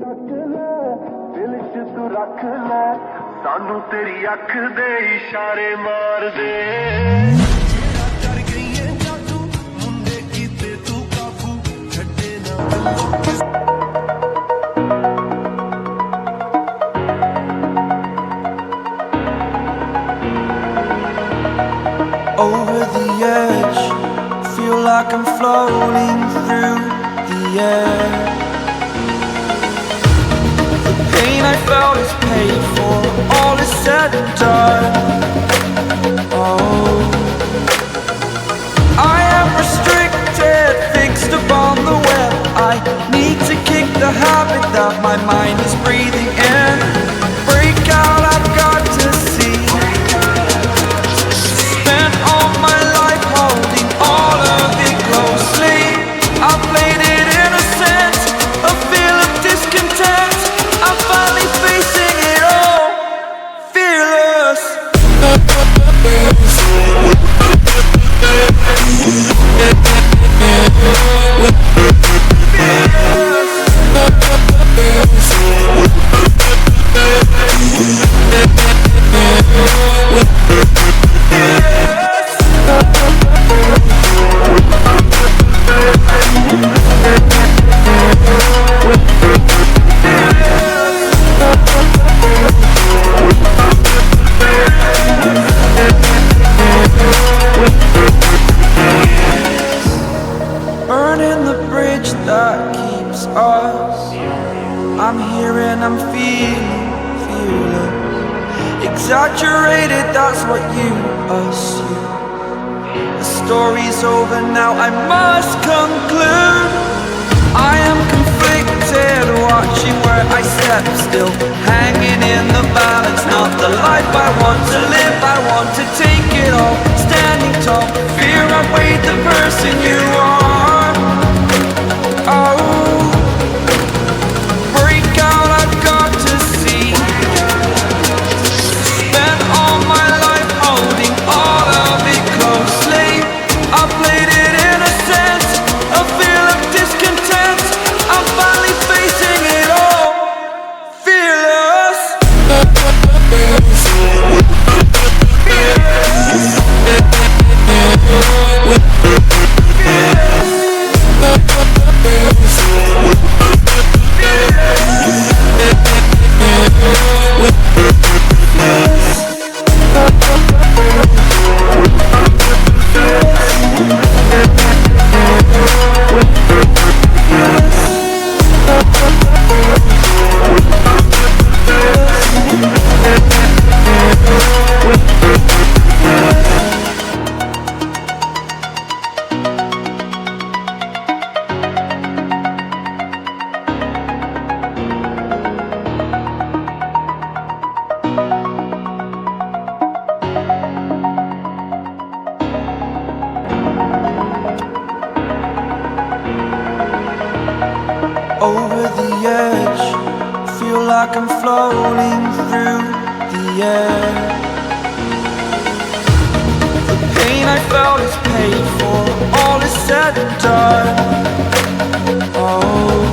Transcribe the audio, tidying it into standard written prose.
दिल च तू रख ले सानू तेरी अख दे इशारे मार दे कर गई है जादू मुंडे कीते तू काबू छड्डे ना Over the edge, feel like I'm floating through the air. The pain I felt is paid for, all is said and done. Oh, I am restricted, fixed upon the web. I need to kick the habit that my mind is breathing in. Break out, I've got to see. Spent all my life holding all of it closely. I played it innocent, a feel of discontent. I'm finally facing it all, fearless. Burning the bridge that keeps us. I'm here and I'm feeling fearless. Exaggerated, that's what you assume. The story's over now, I must conclude. I am conflicted, watching where I step still, hanging in the balance. Not the life I want to live, I want to take it all. Standing tall, fear outweighed the person you are. Oh, break out, I've got to see. Spent all my life holding all of it closely. I played it innocent, a feel of discontent. I'm finally facing it all, fearless. Over the edge, feel like I'm floating through the air. The pain I felt is paid for, all is said and done. Oh,